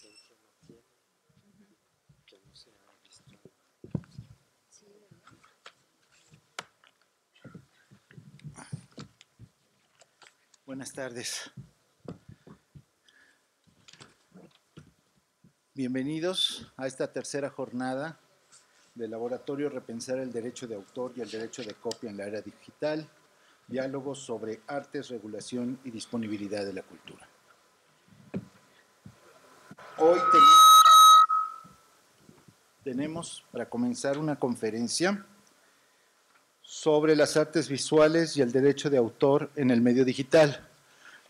presencia no tiene, que no se ha visto. Buenas tardes. Bienvenidos a esta tercera jornada del Laboratorio Repensar el Derecho de Autor y el Derecho de Copia en la Era Digital, diálogos sobre artes, regulación y disponibilidad de la cultura. Hoy tenemos para comenzar una conferencia sobre las artes visuales y el derecho de autor en el medio digital.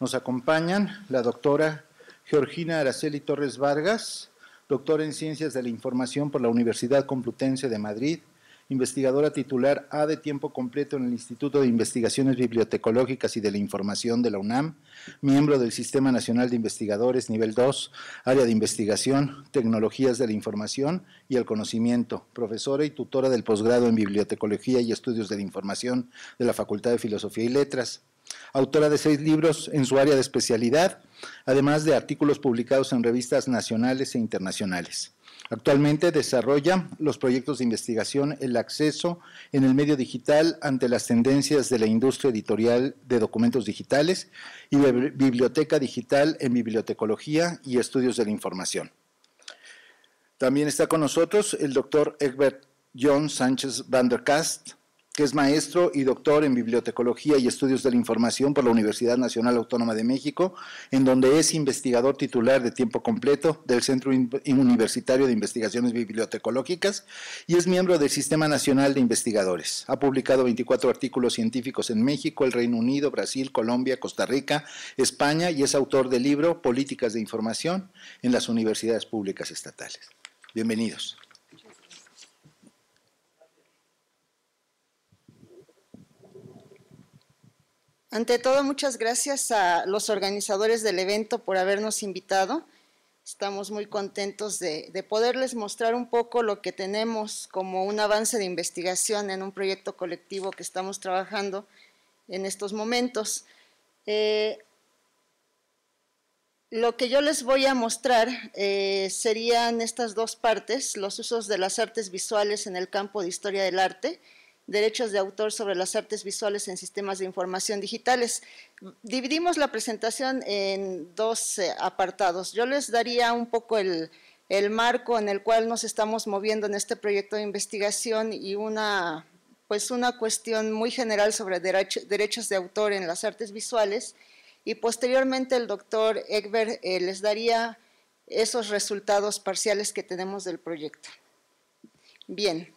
Nos acompañan la doctora Georgina Araceli Torres Vargas, doctora en Ciencias de la Información por la Universidad Complutense de Madrid, investigadora titular A de tiempo completo en el Instituto de Investigaciones Bibliotecológicas y de la Información de la UNAM, miembro del Sistema Nacional de Investigadores Nivel 2, Área de Investigación, Tecnologías de la Información y el Conocimiento, profesora y tutora del posgrado en Bibliotecología y Estudios de la Información de la Facultad de Filosofía y Letras, autora de 6 libros en su área de especialidad, además de artículos publicados en revistas nacionales e internacionales. Actualmente desarrolla los proyectos de investigación El acceso en el medio digital ante las tendencias de la industria editorial de documentos digitales y de biblioteca digital en bibliotecología y estudios de la información. También está con nosotros el doctor Egbert Jon Sánchez van der Kast, que es maestro y doctor en Bibliotecología y Estudios de la Información por la Universidad Nacional Autónoma de México, en donde es investigador titular de tiempo completo del Centro Universitario de Investigaciones Bibliotecológicas y es miembro del Sistema Nacional de Investigadores. Ha publicado 24 artículos científicos en México, el Reino Unido, Brasil, Colombia, Costa Rica, España y es autor del libro Políticas de Información en las Universidades Públicas Estatales. Bienvenidos. Ante todo, muchas gracias a los organizadores del evento por habernos invitado. Estamos muy contentos de poderles mostrar un poco lo que tenemos como un avance de investigación en un proyecto colectivo que estamos trabajando en estos momentos. Lo que yo les voy a mostrar serían estas dos partes: los usos de las artes visuales en el campo de historia del arte, derechos de autor sobre las artes visuales en sistemas de información digitales. Dividimos la presentación en dos apartados. Yo les daría un poco el marco en el cual nos estamos moviendo en este proyecto de investigación y una cuestión muy general sobre derechos de autor en las artes visuales, y posteriormente el doctor Egbert les daría esos resultados parciales que tenemos del proyecto. Bien.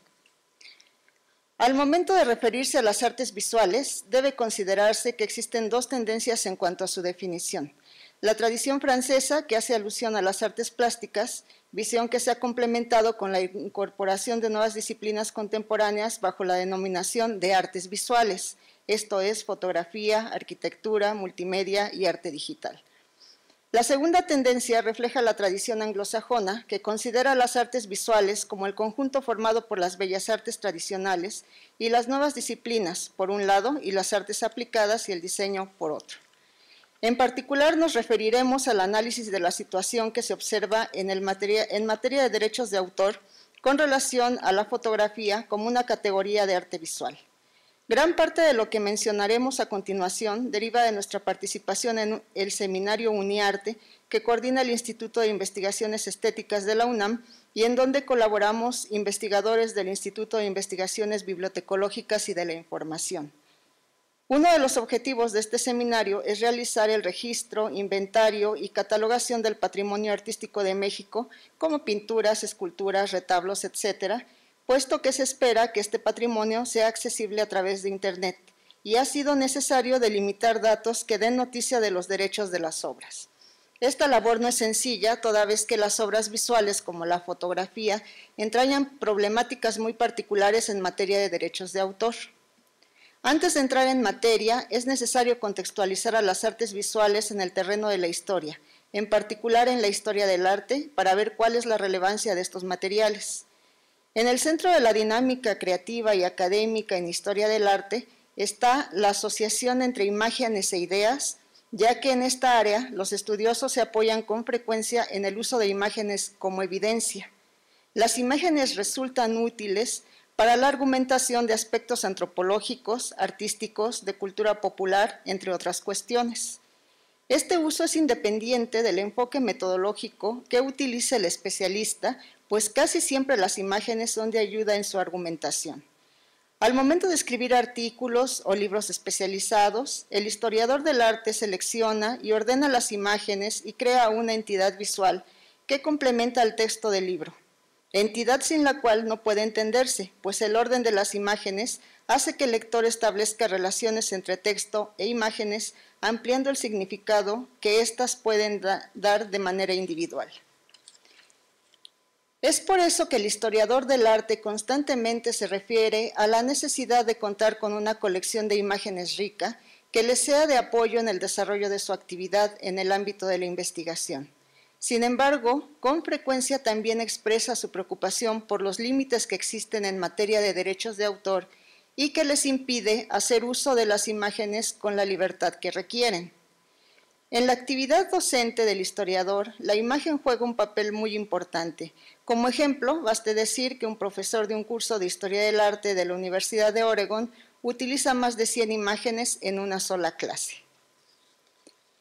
Al momento de referirse a las artes visuales, debe considerarse que existen dos tendencias en cuanto a su definición. La tradición francesa, que hace alusión a las artes plásticas, visión que se ha complementado con la incorporación de nuevas disciplinas contemporáneas bajo la denominación de artes visuales, esto es fotografía, arquitectura, multimedia y arte digital. La segunda tendencia refleja la tradición anglosajona, que considera las artes visuales como el conjunto formado por las bellas artes tradicionales y las nuevas disciplinas, por un lado, y las artes aplicadas y el diseño, por otro. En particular, nos referiremos al análisis de la situación que se observa en materia de derechos de autor con relación a la fotografía como una categoría de arte visual. Gran parte de lo que mencionaremos a continuación deriva de nuestra participación en el seminario UniArte, que coordina el Instituto de Investigaciones Estéticas de la UNAM y en donde colaboramos investigadores del Instituto de Investigaciones Bibliotecológicas y de la Información. Uno de los objetivos de este seminario es realizar el registro, inventario y catalogación del patrimonio artístico de México, como pinturas, esculturas, retablos, etcétera, puesto que se espera que este patrimonio sea accesible a través de Internet, y ha sido necesario delimitar datos que den noticia de los derechos de las obras. Esta labor no es sencilla, toda vez que las obras visuales, como la fotografía, entrañan problemáticas muy particulares en materia de derechos de autor. Antes de entrar en materia, es necesario contextualizar a las artes visuales en el terreno de la historia, en particular en la historia del arte, para ver cuál es la relevancia de estos materiales. En el centro de la dinámica creativa y académica en historia del arte está la asociación entre imágenes e ideas, ya que en esta área los estudiosos se apoyan con frecuencia en el uso de imágenes como evidencia. Las imágenes resultan útiles para la argumentación de aspectos antropológicos, artísticos, de cultura popular, entre otras cuestiones. Este uso es independiente del enfoque metodológico que utilice el especialista, pues casi siempre las imágenes son de ayuda en su argumentación. Al momento de escribir artículos o libros especializados, el historiador del arte selecciona y ordena las imágenes y crea una entidad visual que complementa el texto del libro. Entidad sin la cual no puede entenderse, pues el orden de las imágenes hace que el lector establezca relaciones entre texto e imágenes, ampliando el significado que éstas pueden dar de manera individual. Es por eso que el historiador del arte constantemente se refiere a la necesidad de contar con una colección de imágenes rica que le sea de apoyo en el desarrollo de su actividad en el ámbito de la investigación. Sin embargo, con frecuencia también expresa su preocupación por los límites que existen en materia de derechos de autor y que les impide hacer uso de las imágenes con la libertad que requieren. En la actividad docente del historiador, la imagen juega un papel muy importante. Como ejemplo, baste decir que un profesor de un curso de Historia del Arte de la Universidad de Oregón utiliza más de 100 imágenes en una sola clase.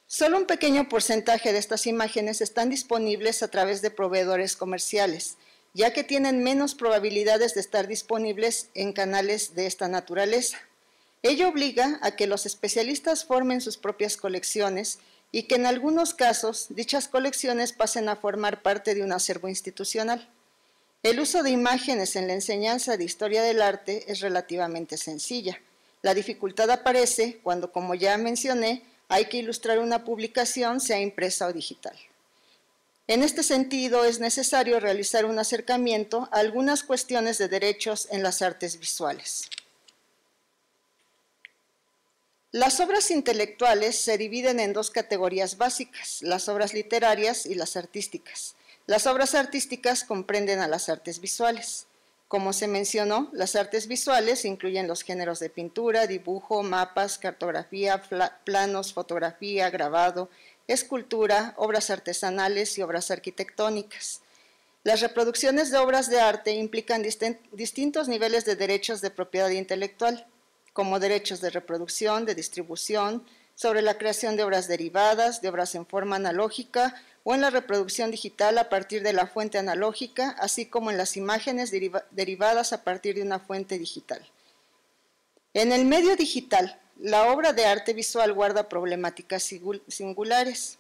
Solo un pequeño porcentaje de estas imágenes están disponibles a través de proveedores comerciales, ya que tienen menos probabilidades de estar disponibles en canales de esta naturaleza. Ello obliga a que los especialistas formen sus propias colecciones y que en algunos casos dichas colecciones pasen a formar parte de un acervo institucional. El uso de imágenes en la enseñanza de historia del arte es relativamente sencilla. La dificultad aparece cuando, como ya mencioné, hay que ilustrar una publicación, sea impresa o digital. En este sentido, es necesario realizar un acercamiento a algunas cuestiones de derechos en las artes visuales. Las obras intelectuales se dividen en dos categorías básicas, las obras literarias y las artísticas. Las obras artísticas comprenden a las artes visuales. Como se mencionó, las artes visuales incluyen los géneros de pintura, dibujo, mapas, cartografía, planos, fotografía, grabado, escultura, obras artesanales y obras arquitectónicas. Las reproducciones de obras de arte implican distintos niveles de derechos de propiedad intelectual, como derechos de reproducción, de distribución, sobre la creación de obras derivadas, de obras en forma analógica o en la reproducción digital a partir de la fuente analógica, así como en las imágenes derivadas a partir de una fuente digital. En el medio digital, la obra de arte visual guarda problemáticas singulares.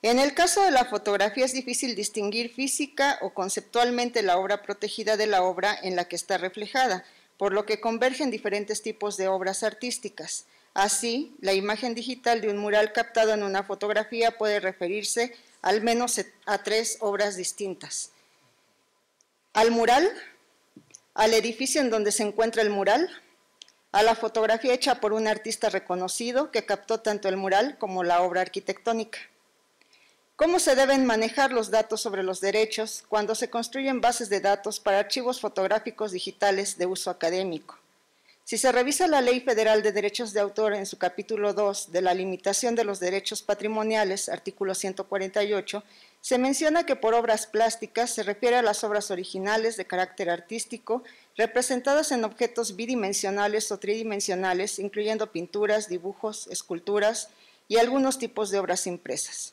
En el caso de la fotografía es difícil distinguir física o conceptualmente la obra protegida de la obra en la que está reflejada, por lo que convergen diferentes tipos de obras artísticas. Así, la imagen digital de un mural captado en una fotografía puede referirse al menos a 3 obras distintas. Al mural, al edificio en donde se encuentra el mural, a la fotografía hecha por un artista reconocido que captó tanto el mural como la obra arquitectónica. ¿Cómo se deben manejar los datos sobre los derechos cuando se construyen bases de datos para archivos fotográficos digitales de uso académico? Si se revisa la Ley Federal de Derechos de Autor en su capítulo 2 de la limitación de los derechos patrimoniales, artículo 148, se menciona que por obras plásticas se refiere a las obras originales de carácter artístico representadas en objetos bidimensionales o tridimensionales, incluyendo pinturas, dibujos, esculturas y algunos tipos de obras impresas.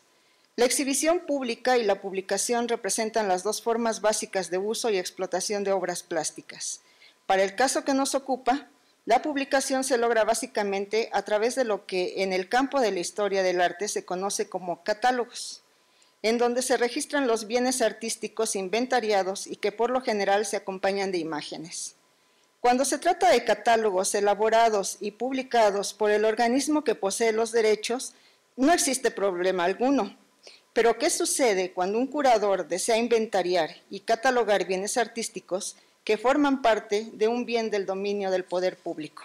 La exhibición pública y la publicación representan las dos formas básicas de uso y explotación de obras plásticas. Para el caso que nos ocupa, la publicación se logra básicamente a través de lo que en el campo de la historia del arte se conoce como catálogos, en donde se registran los bienes artísticos inventariados y que por lo general se acompañan de imágenes. Cuando se trata de catálogos elaborados y publicados por el organismo que posee los derechos, no existe problema alguno. Pero ¿qué sucede cuando un curador desea inventariar y catalogar bienes artísticos que forman parte de un bien del dominio del poder público?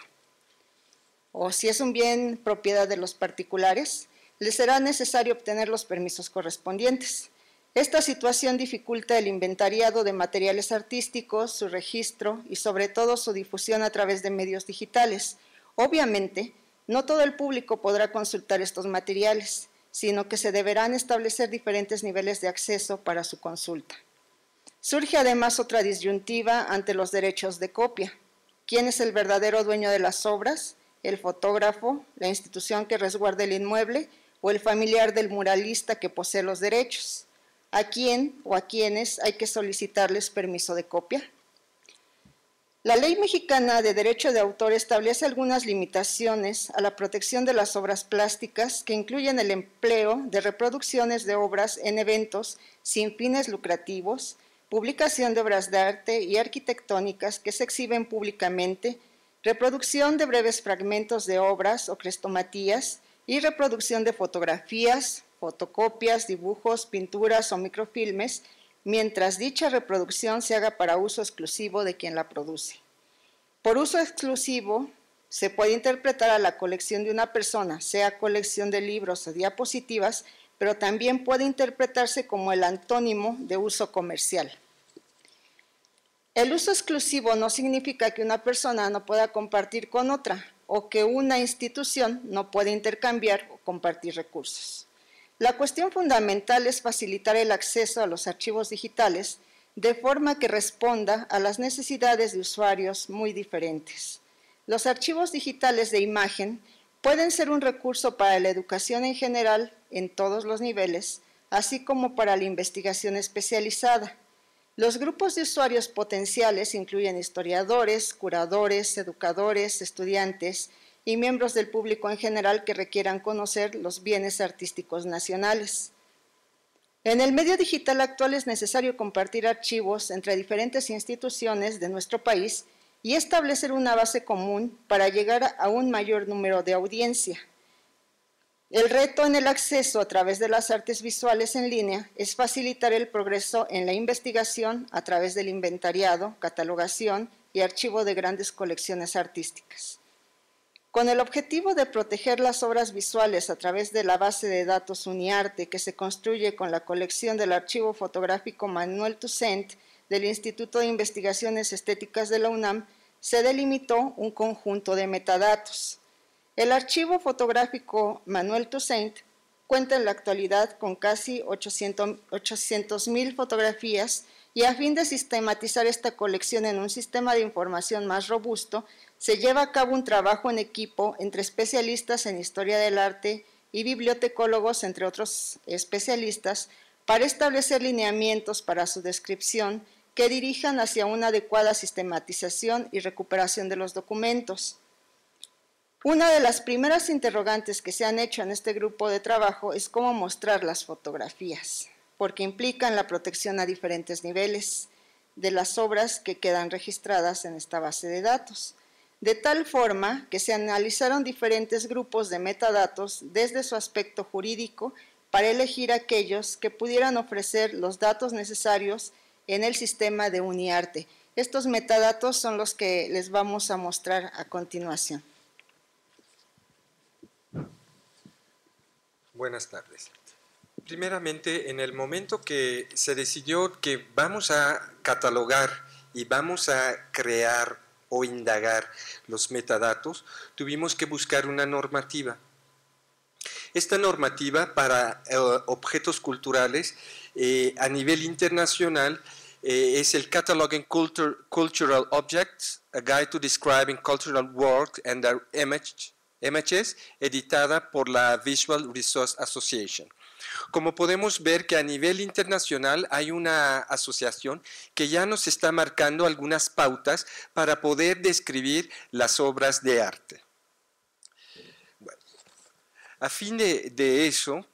O si es un bien propiedad de los particulares, les será necesario obtener los permisos correspondientes. Esta situación dificulta el inventariado de materiales artísticos, su registro y sobre todo su difusión a través de medios digitales. Obviamente, No todo el público podrá consultar estos materiales, sino que se deberán establecer diferentes niveles de acceso para su consulta. Surge además otra disyuntiva ante los derechos de copia. ¿Quién es el verdadero dueño de las obras? ¿El fotógrafo, la institución que resguarda el inmueble o el familiar del muralista que posee los derechos? ¿A quién o a quiénes hay que solicitarles permiso de copia? La Ley Mexicana de Derecho de Autor establece algunas limitaciones a la protección de las obras plásticas que incluyen el empleo de reproducciones de obras en eventos sin fines lucrativos, publicación de obras de arte y arquitectónicas que se exhiben públicamente, reproducción de breves fragmentos de obras o crestomatías y reproducción de fotografías, fotocopias, dibujos, pinturas o microfilmes, mientras dicha reproducción se haga para uso exclusivo de quien la produce. Por uso exclusivo, se puede interpretar a la colección de una persona, sea colección de libros o diapositivas, pero también puede interpretarse como el antónimo de uso comercial. El uso exclusivo no significa que una persona no pueda compartir con otra o que una institución no pueda intercambiar o compartir recursos. La cuestión fundamental es facilitar el acceso a los archivos digitales de forma que responda a las necesidades de usuarios muy diferentes. Los archivos digitales de imagen pueden ser un recurso para la educación en general en todos los niveles, así como para la investigación especializada. Los grupos de usuarios potenciales incluyen historiadores, curadores, educadores, estudiantes y miembros del público en general que requieran conocer los bienes artísticos nacionales. En el medio digital actual es necesario compartir archivos entre diferentes instituciones de nuestro país y establecer una base común para llegar a un mayor número de audiencia. El reto en el acceso a través de las artes visuales en línea es facilitar el progreso en la investigación a través del inventariado, catalogación y archivo de grandes colecciones artísticas. Con el objetivo de proteger las obras visuales a través de la base de datos UniArte que se construye con la colección del archivo fotográfico Manuel Toussaint del Instituto de Investigaciones Estéticas de la UNAM, se delimitó un conjunto de metadatos. El archivo fotográfico Manuel Toussaint cuenta en la actualidad con casi 800,000 fotografías y a fin de sistematizar esta colección en un sistema de información más robusto, se lleva a cabo un trabajo en equipo entre especialistas en historia del arte y bibliotecólogos, entre otros especialistas, para establecer lineamientos para su descripción que dirijan hacia una adecuada sistematización y recuperación de los documentos. Una de las primeras interrogantes que se han hecho en este grupo de trabajo es cómo mostrar las fotografías, porque implican la protección a diferentes niveles de las obras que quedan registradas en esta base de datos, de tal forma que se analizaron diferentes grupos de metadatos desde su aspecto jurídico para elegir aquellos que pudieran ofrecer los datos necesarios en el sistema de UniArte. Estos metadatos son los que les vamos a mostrar a continuación. Buenas tardes. Primeramente, en el momento que se decidió que vamos a catalogar y vamos a crear o indagar los metadatos, tuvimos que buscar una normativa. Esta normativa para objetos culturales a nivel internacional es el Cataloging Cultural Objects, A Guide to Describing Cultural Works and Their Images, editada por la Visual Resource Association. Como podemos ver que a nivel internacional hay una asociación que ya nos está marcando algunas pautas para poder describir las obras de arte. Bueno, a fin de eso,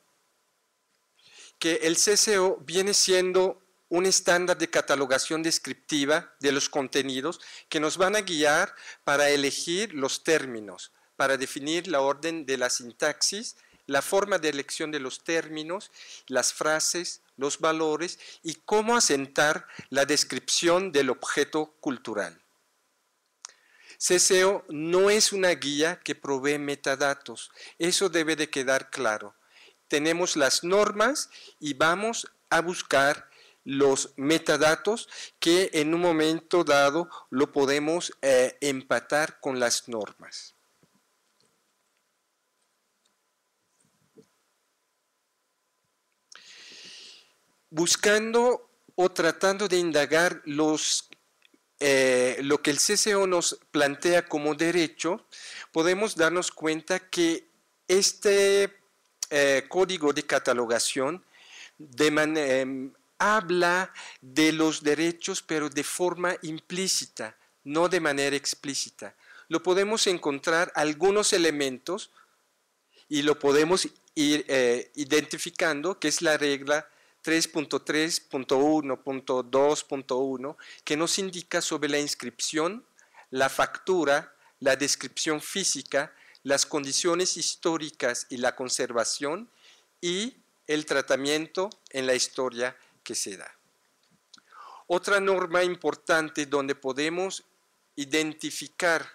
que el CCO viene siendo un estándar de catalogación descriptiva de los contenidos que nos van a guiar para elegir los términos, para definir la orden de la sintaxis, la forma de elección de los términos, las frases, los valores y cómo asentar la descripción del objeto cultural. CCO no es una guía que provee metadatos, eso debe de quedar claro. Tenemos las normas y vamos a buscar los metadatos que en un momento dado lo podemos empatar con las normas. buscando o tratando de indagar lo que el CCO nos plantea como derecho, podemos darnos cuenta que este código de catalogación habla de los derechos, pero de forma implícita, no de manera explícita. Lo podemos encontrar algunos elementos y lo podemos ir identificando, que es la regla 3.3.1.2.1, que nos indica sobre la inscripción, la factura, la descripción física, las condiciones históricas y la conservación y el tratamiento en la historia que se da. Otra norma importante donde podemos identificar,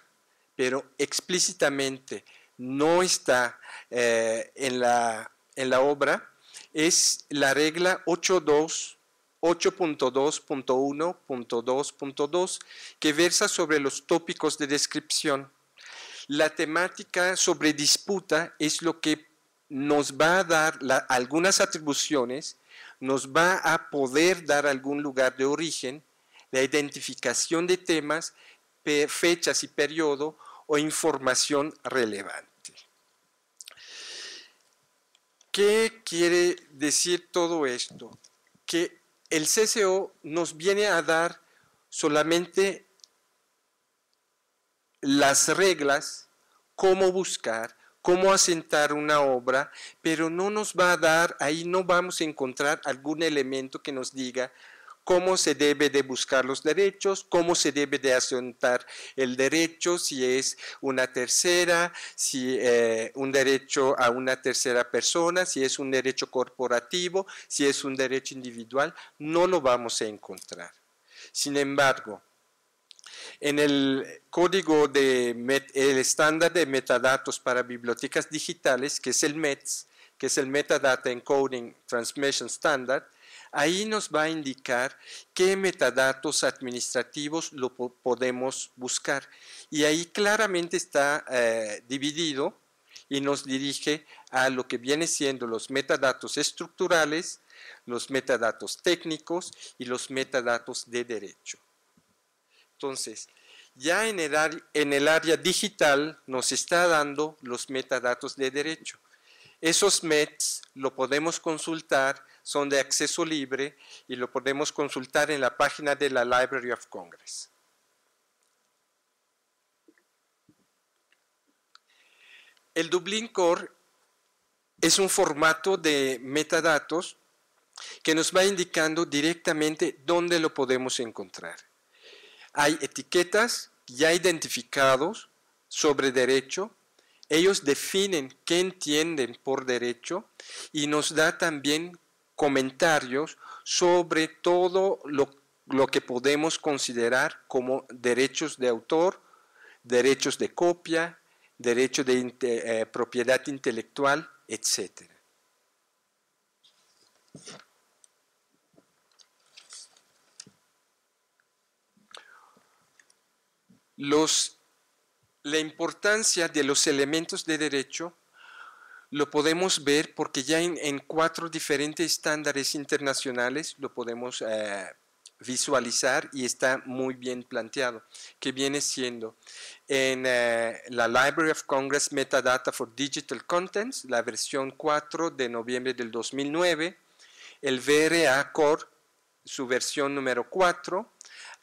pero explícitamente no está en la obra, es la regla 8.2.1.2.2, que versa sobre los tópicos de descripción. La temática sobre disputa es lo que nos va a dar algunas atribuciones, nos va a poder dar algún lugar de origen, la identificación de temas, fechas y periodo o información relevante. ¿Qué quiere decir todo esto? Que el CCO nos viene a dar solamente las reglas, cómo buscar, cómo asentar una obra, pero no nos va a dar, ahí no vamos a encontrar algún elemento que nos diga cómo se debe de buscar los derechos, cómo se debe de asentar el derecho, si es una tercera, si un derecho a una tercera persona, si es un derecho corporativo, si es un derecho individual, no lo vamos a encontrar. Sin embargo, en el código el estándar de metadatos para bibliotecas digitales, que es el METS, que es el Metadata Encoding Transmission Standard, ahí nos va a indicar qué metadatos administrativos lo podemos buscar. Y ahí claramente está dividido y nos dirige a lo que viene siendo los metadatos estructurales, los metadatos técnicos y los metadatos de derecho. Entonces, ya en el área digital nos está dando los metadatos de derecho. Esos METs lo podemos consultar, son de acceso libre y lo podemos consultar en la página de la Library of Congress. El Dublin Core es un formato de metadatos que nos va indicando directamente dónde lo podemos encontrar. Hay etiquetas ya identificados sobre derecho. Ellos definen qué entienden por derecho y nos da también comentarios sobre todo lo que podemos considerar como derechos de autor, derechos de copia, derecho de propiedad intelectual, etc. La importancia de los elementos de derecho lo podemos ver porque ya en 4 diferentes estándares internacionales lo podemos visualizar y está muy bien planteado, que viene siendo en la Library of Congress Metadata for Digital Contents, la versión 4 de noviembre del 2009, el VRA Core, su versión número 4,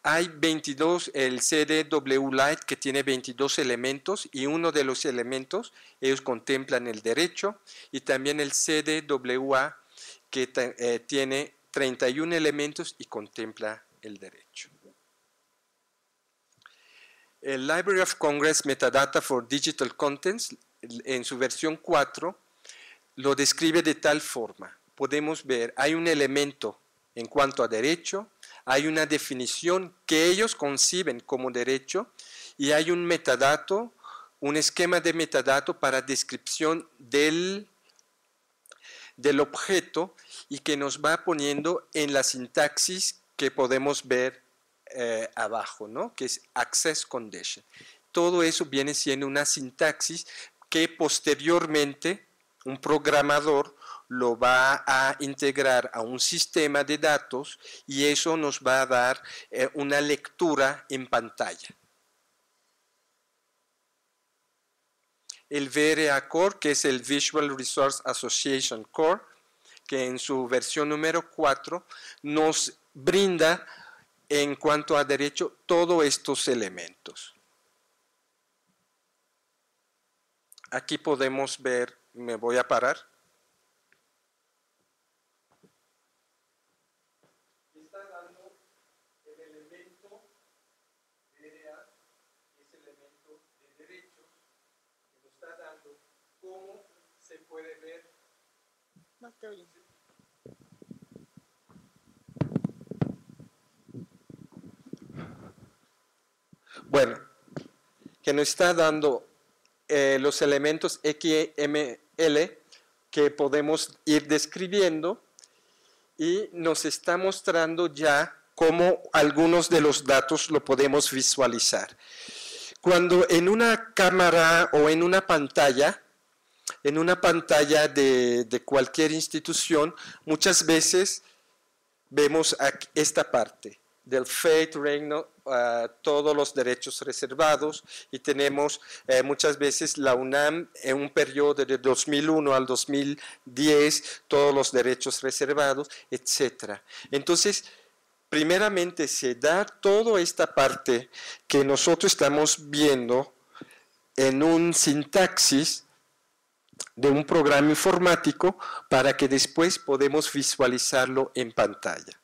hay 22, el CDW Lite que tiene 22 elementos y uno de los elementos ellos contemplan el derecho y también el CDWA que tiene 31 elementos y contempla el derecho. El Library of Congress Metadata for Digital Contents en su versión 4 lo describe de tal forma. Podemos ver, hay un elemento en cuanto a derecho, hay una definición que ellos conciben como derecho y hay un metadato, un esquema de metadato para descripción del objeto y que nos va poniendo en la sintaxis que podemos ver abajo, ¿no? Que es Access Condition. Todo eso viene siendo una sintaxis que posteriormente un programador lo va a integrar a un sistema de datos y eso nos va a dar una lectura en pantalla. El VRA Core, que es el Visual Resource Association Core, que en su versión número 4 nos brinda en cuanto a derecho todos estos elementos. Aquí podemos ver, me voy a parar. Está dando el elemento VRA, ese elemento de derechos, que nos está dando cómo se puede ver. No te oyen. Bueno, que nos está dando los elementos XML que podemos ir describiendo y nos está mostrando ya cómo algunos de los datos lo podemos visualizar. Cuando en una cámara o en una pantalla de cualquier institución, muchas veces vemos esta parte del Fate, Reino, todos los derechos reservados, y tenemos muchas veces la UNAM en un periodo de 2001 al 2010, todos los derechos reservados, etc. Entonces, primeramente se da toda esta parte que nosotros estamos viendo en un sintaxis de un programa informático para que después podemos visualizarlo en pantalla.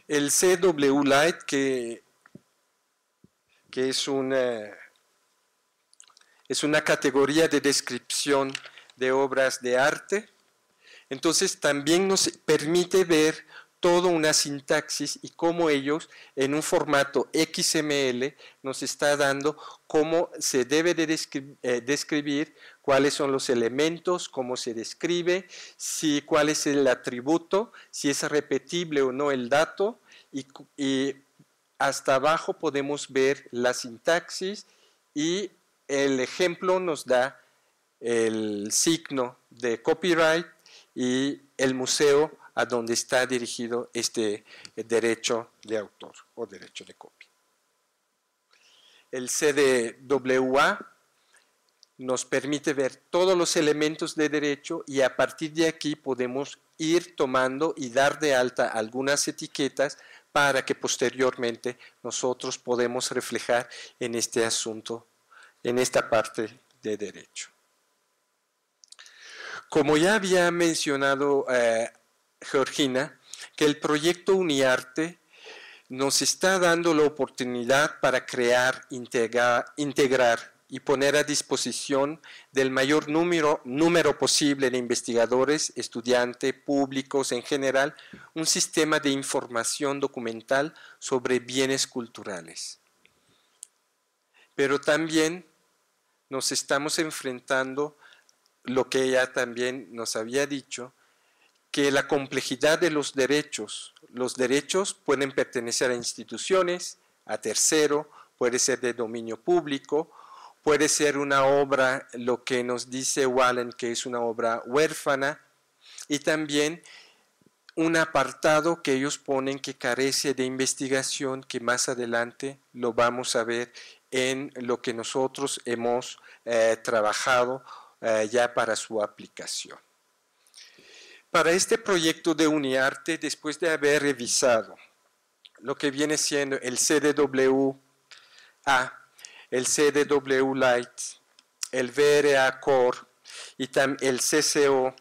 El CW Lite, que es una categoría de descripción de obras de arte, entonces también nos permite ver toda una sintaxis y cómo ellos en un formato XML nos está dando cómo se debe de describir, cuáles son los elementos, cómo se describe, cuál es el atributo, si es repetible o no el dato, y hasta abajo podemos ver la sintaxis y el ejemplo nos da el signo de copyright y el museo a donde está dirigido este derecho de autor o derecho de copia. El CDWA nos permite ver todos los elementos de derecho y a partir de aquí podemos ir tomando y dar de alta algunas etiquetas para que posteriormente nosotros podemos reflejar en este asunto, en esta parte de derecho. Como ya había mencionado Georgina, que el proyecto UniArte nos está dando la oportunidad para crear, integrar y poner a disposición del mayor número posible de investigadores, estudiantes, públicos en general, un sistema de información documental sobre bienes culturales. Pero también nos estamos enfrentando lo que ella también nos había dicho, que la complejidad de los derechos pueden pertenecer a instituciones, a tercero, puede ser de dominio público, puede ser una obra, lo que nos dice Wallen, que es una obra huérfana, y también un apartado que ellos ponen que carece de investigación, que más adelante lo vamos a ver en lo que nosotros hemos trabajado ya para su aplicación. Para este proyecto de UniArte, después de haber revisado lo que viene siendo el CDWA, el CDW Lite, el VRA Core y también el CCO,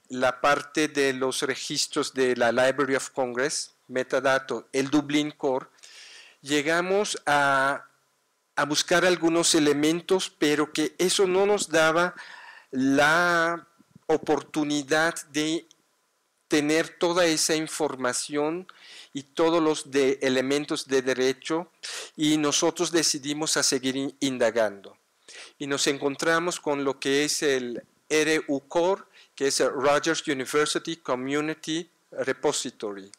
la parte de los registros de la Library of Congress, metadatos, el Dublin Core, llegamos a buscar algunos elementos, pero que eso no nos daba la oportunidad de tener toda esa información y todos los elementos de derecho, y nosotros decidimos a seguir indagando. Y nos encontramos con lo que es el RU Core, que es el Rogers University Community Repository.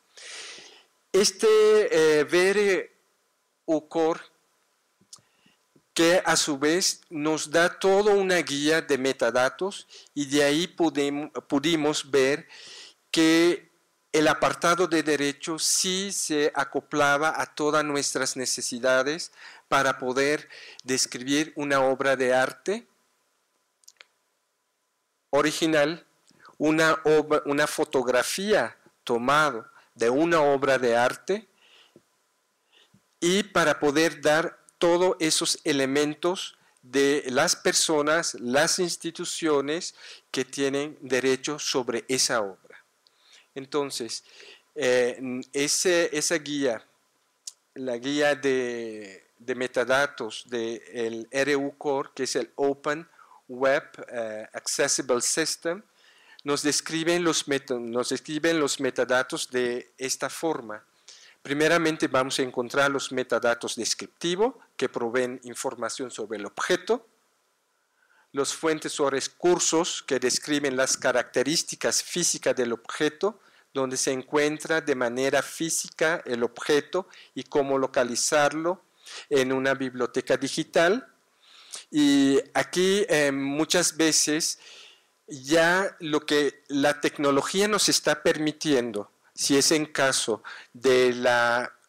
Este UCOR, que a su vez nos da toda una guía de metadatos, y de ahí pudimos ver que el apartado de derecho sí se acoplaba a todas nuestras necesidades para poder describir una obra de arte original, una fotografía tomada de una obra de arte, y para poder dar todos esos elementos de las personas, las instituciones que tienen derecho sobre esa obra. Entonces, esa guía, la guía de metadatos del RU-Core, que es el Open Web Accessible System, nos describen los metadatos de esta forma. Primeramente vamos a encontrar los metadatos descriptivos, que proveen información sobre el objeto, los fuentes o recursos que describen las características físicas del objeto, donde se encuentra de manera física el objeto y cómo localizarlo en una biblioteca digital. Y aquí muchas veces ya lo que la tecnología nos está permitiendo, si es en caso de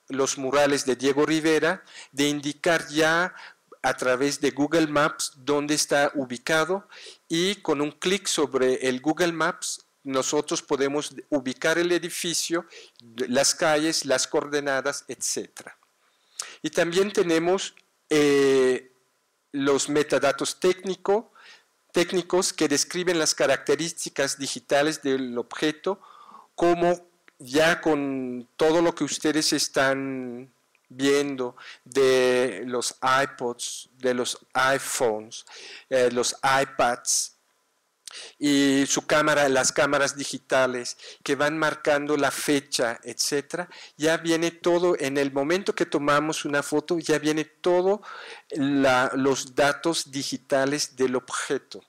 los murales de Diego Rivera, de indicar ya a través de Google Maps dónde está ubicado, y con un clic sobre el Google Maps nosotros podemos ubicar el edificio, las calles, las coordenadas, etc. Y también tenemos los metadatos técnicos que describen las características digitales del objeto, como ya con todo lo que ustedes están viendo de los iPods, de los iPhones, los iPads y su cámara, las cámaras digitales que van marcando la fecha, etcétera, ya viene todo, en el momento que tomamos una foto, ya viene todo los datos digitales del objeto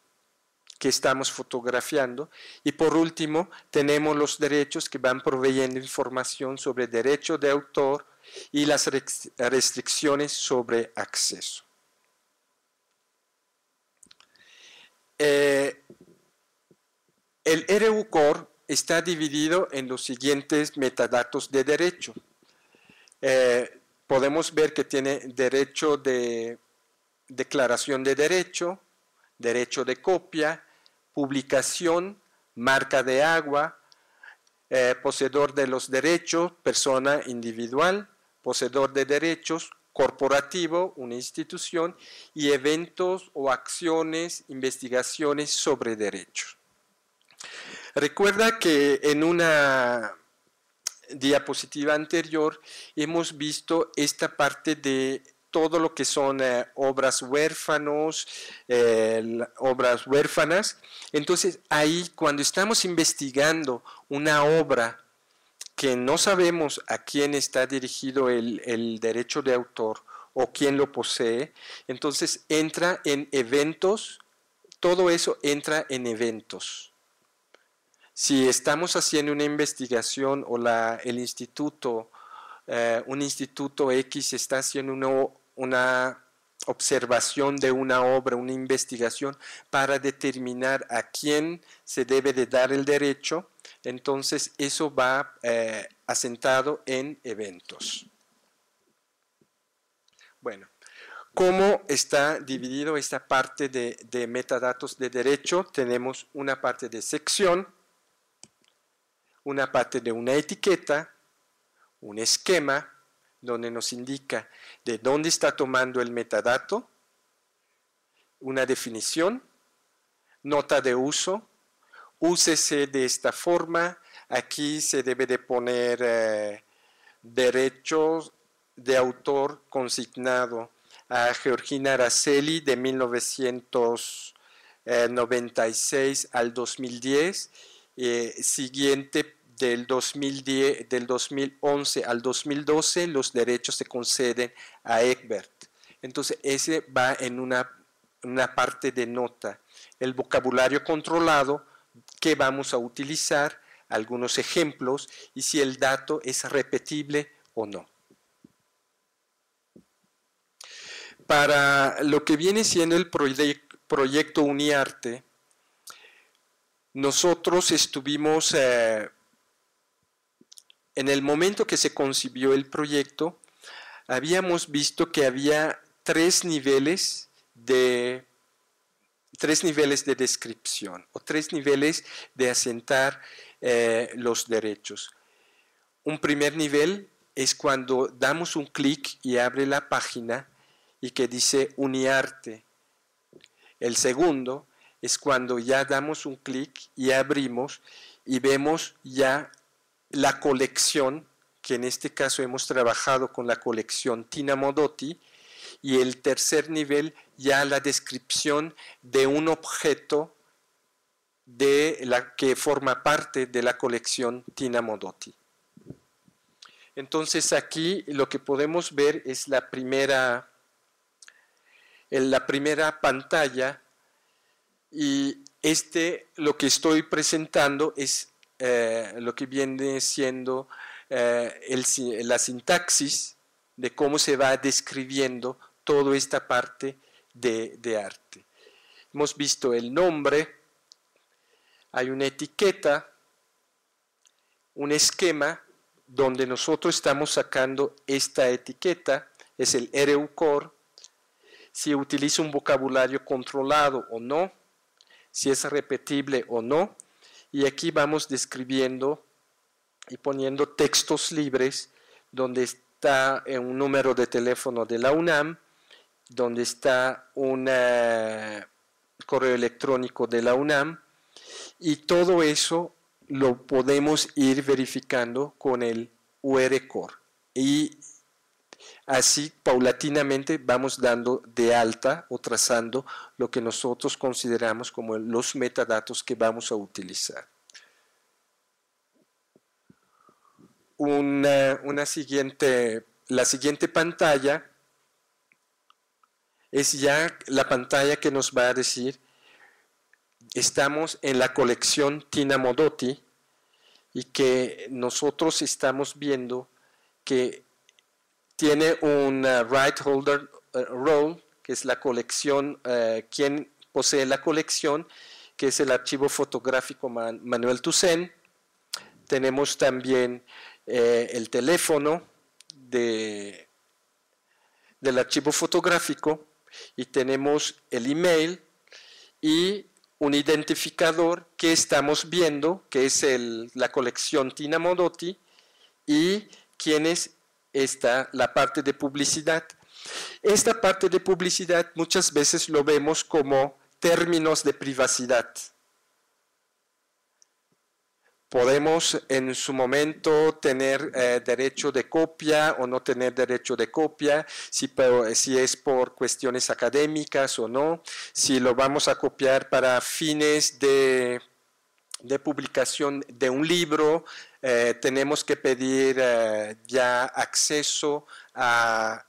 que estamos fotografiando. Y por último, tenemos los derechos que van proveyendo información sobre derecho de autor y las restricciones sobre acceso. El RU-Core está dividido en los siguientes metadatos de derecho. Podemos ver que tiene derecho de declaración de derecho, derecho de copia, publicación, marca de agua, poseedor de los derechos, persona individual, poseedor de derechos, corporativo, una institución, y eventos o acciones, investigaciones sobre derechos. Recuerda que en una diapositiva anterior hemos visto esta parte de todo lo que son obras huérfanas. Entonces ahí, cuando estamos investigando una obra que no sabemos a quién está dirigido el derecho de autor o quién lo posee, entonces entra en eventos, todo eso entra en eventos. Si estamos haciendo una investigación o un instituto X está haciendo una observación de una obra, una investigación para determinar a quién se debe de dar el derecho, entonces eso va asentado en eventos. Bueno, ¿cómo está dividido esta parte de metadatos de derecho? Tenemos una parte de sección, una parte de una etiqueta, un esquema, donde nos indica de dónde está tomando el metadato, una definición, nota de uso, úsese de esta forma, aquí se debe de poner derechos de autor consignado a Georgina Araceli de 1996 al 2010, siguiente del 2011 al 2012, los derechos se conceden a Egbert. Entonces, ese va en una parte de nota. El vocabulario controlado que vamos a utilizar, algunos ejemplos, y si el dato es repetible o no. para lo que viene siendo el proyecto UniArte, nosotros estuvimos, en el momento que se concibió el proyecto, habíamos visto que había tres niveles de descripción o tres niveles de asentar los derechos. Un primer nivel es cuando damos un clic y abre la página y que dice UniArte. El segundo es cuando ya damos un clic y abrimos y vemos ya la colección, que en este caso hemos trabajado con la colección Tina Modotti, y el tercer nivel ya la descripción de un objeto que forma parte de la colección Tina Modotti. Entonces aquí lo que podemos ver es la primera pantalla, y lo que estoy presentando es lo que viene siendo la sintaxis de cómo se va describiendo toda esta parte de arte. Hemos visto el nombre, hay una etiqueta, un esquema donde nosotros estamos sacando esta etiqueta, es el RU-Core, si utiliza un vocabulario controlado o no, si es repetible o no, y aquí vamos describiendo y poniendo textos libres donde está un número de teléfono de la UNAM, donde está un correo electrónico de la UNAM, y todo eso lo podemos ir verificando con el UR-Core. Y así paulatinamente vamos dando de alta o trazando lo que nosotros consideramos como los metadatos que vamos a utilizar. La siguiente pantalla es ya la pantalla que nos va a decir: estamos en la colección Tina Modotti, y que nosotros estamos viendo que tiene un right holder role, que es la colección, quien posee la colección, que es el archivo fotográfico Manuel Toussaint. Tenemos también el teléfono del archivo fotográfico, y tenemos el email y un identificador que estamos viendo, que es la colección Tina Modotti, y quién es la parte de publicidad. Esta parte de publicidad muchas veces lo vemos como términos de privacidad. Podemos en su momento tener derecho de copia o no tener derecho de copia, si es por cuestiones académicas o no, si lo vamos a copiar para fines de publicación de un libro, tenemos que pedir ya acceso a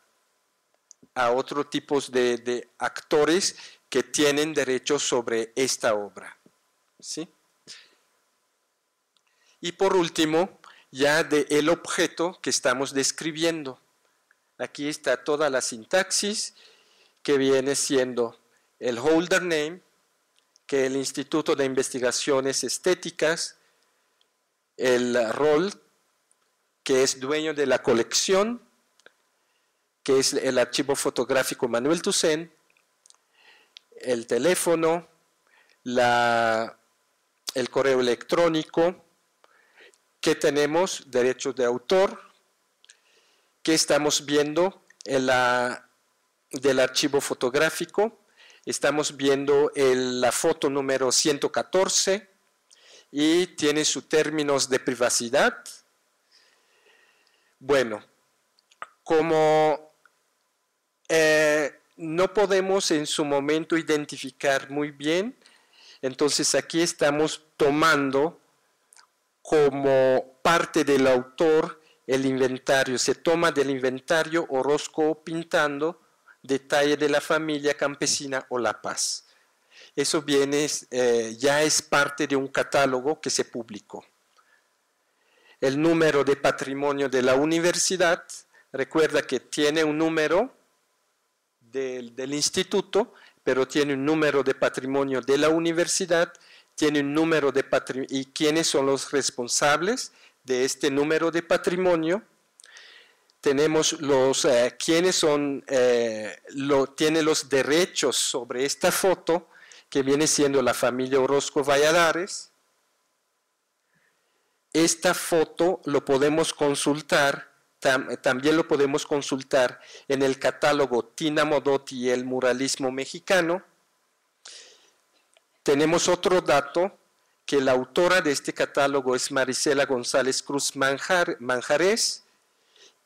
otros tipos de actores que tienen derechos sobre esta obra, ¿sí? Y por último, ya del objeto que estamos describiendo. Aquí está toda la sintaxis, que viene siendo el holder name, que es el Instituto de Investigaciones Estéticas, el rol, que es dueño de la colección, que es el archivo fotográfico Manuel Toussaint, el teléfono, el correo electrónico, que tenemos derechos de autor, que estamos viendo del archivo fotográfico, estamos viendo la foto número 114 y tiene sus términos de privacidad. Bueno, como no podemos en su momento identificar muy bien, entonces aquí estamos tomando como parte del autor el inventario. Se toma del inventario Orozco Pintando, detalle de la familia campesina o La Paz. Eso ya es parte de un catálogo que se publicó. El número de patrimonio de la universidad, recuerda que tiene un número del instituto, pero tiene un número de patrimonio de la universidad, tiene un número de patrimonio, y quiénes son los responsables de este número de patrimonio. Tenemos quiénes son, tiene los derechos sobre esta foto, que viene siendo la familia Orozco Valladares. Esta foto lo podemos consultar, también lo podemos consultar en el catálogo Tina Modotti y el muralismo mexicano. Tenemos otro dato, que la autora de este catálogo es Marisela González Cruz Manjarés,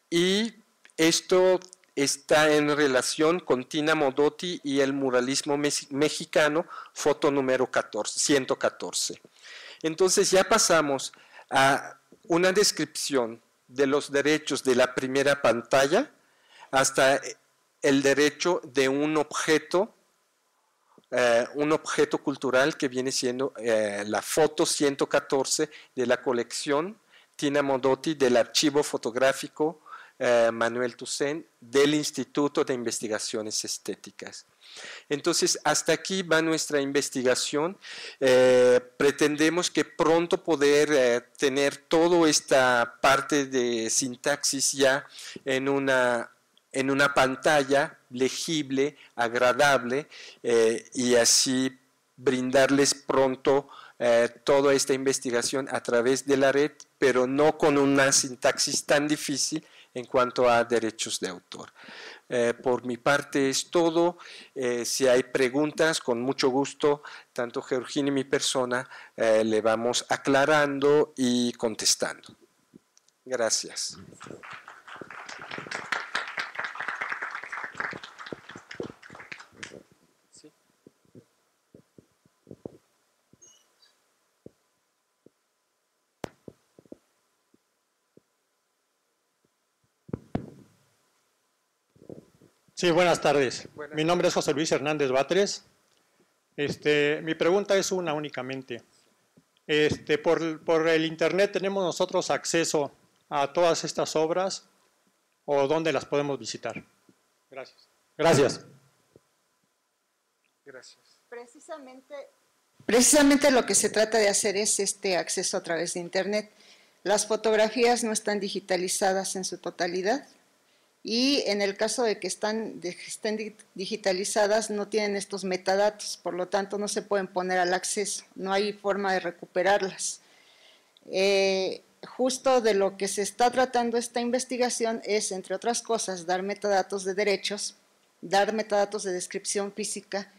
y esto está en relación con Tina Modotti y el muralismo mexicano, foto número 114. Entonces ya pasamos a una descripción de los derechos de la primera pantalla hasta el derecho de un objeto cultural que viene siendo la foto 114 de la colección Tina Modotti del archivo fotográfico Manuel Toussaint del Instituto de Investigaciones Estéticas. Entonces, hasta aquí va nuestra investigación. Pretendemos que pronto poder tener toda esta parte de sintaxis ya en una pantalla legible, agradable, y así brindarles pronto toda esta investigación a través de la red, pero no con una sintaxis tan difícil en cuanto a derechos de autor. Por mi parte es todo. Si hay preguntas, con mucho gusto, tanto Georgina y mi persona le vamos aclarando y contestando. Gracias. Sí, buenas tardes. Mi nombre es José Luis Hernández Batres. Mi pregunta es una únicamente. ¿Por el internet tenemos nosotros acceso a todas estas obras o dónde las podemos visitar? Gracias. Gracias. Gracias. Precisamente lo que se trata de hacer es este acceso a través de internet. Las fotografías no están digitalizadas en su totalidad. Y en el caso de que estén digitalizadas no tienen estos metadatos, por lo tanto no se pueden poner al acceso, no hay forma de recuperarlas. Justo de lo que se está tratando esta investigación es, entre otras cosas, dar metadatos de derechos, dar metadatos de descripción física,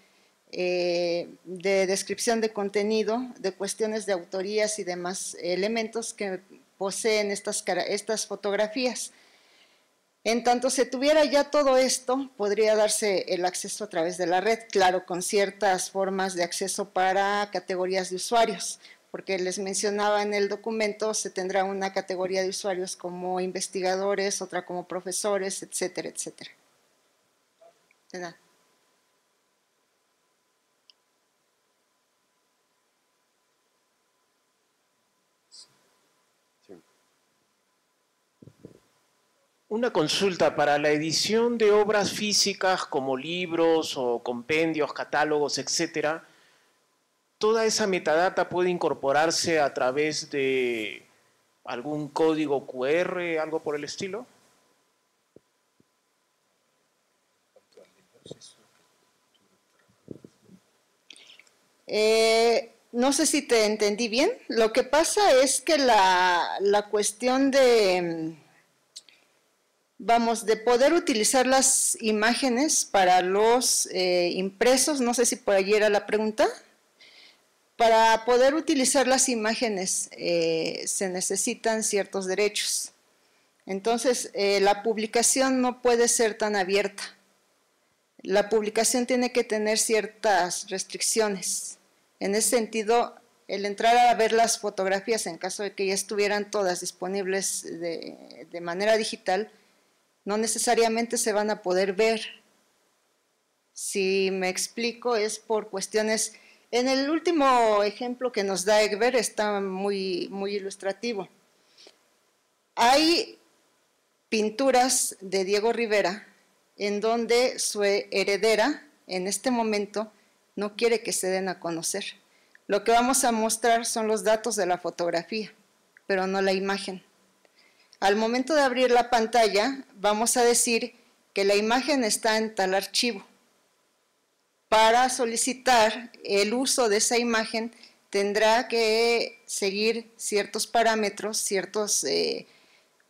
de descripción de contenido, de cuestiones de autorías y demás elementos que poseen estas fotografías. En tanto se tuviera ya todo esto, podría darse el acceso a través de la red, claro, con ciertas formas de acceso para categorías de usuarios, porque les mencionaba en el documento, se tendrá una categoría de usuarios como investigadores, otra como profesores, etcétera, etcétera. ¿De nada? Una consulta para la edición de obras físicas como libros o compendios, catálogos, etcétera. ¿Toda esa metadata puede incorporarse a través de algún código QR, algo por el estilo? No sé si te entendí bien. Lo que pasa es que la cuestión de poder utilizar las imágenes para los impresos, no sé si por allí era la pregunta. Para poder utilizar las imágenes se necesitan ciertos derechos. Entonces, la publicación no puede ser tan abierta. La publicación tiene que tener ciertas restricciones. En ese sentido, el entrar a ver las fotografías, en caso de que ya estuvieran todas disponibles de manera digital, no necesariamente se van a poder ver. Si me explico, es por cuestiones. En el último ejemplo que nos da Egbert está muy, muy ilustrativo. Hay pinturas de Diego Rivera en donde su heredera, en este momento, no quiere que se den a conocer. Lo que vamos a mostrar son los datos de la fotografía, pero no la imagen. Al momento de abrir la pantalla, vamos a decir que la imagen está en tal archivo. Para solicitar el uso de esa imagen, tendrá que seguir ciertos parámetros, ciertos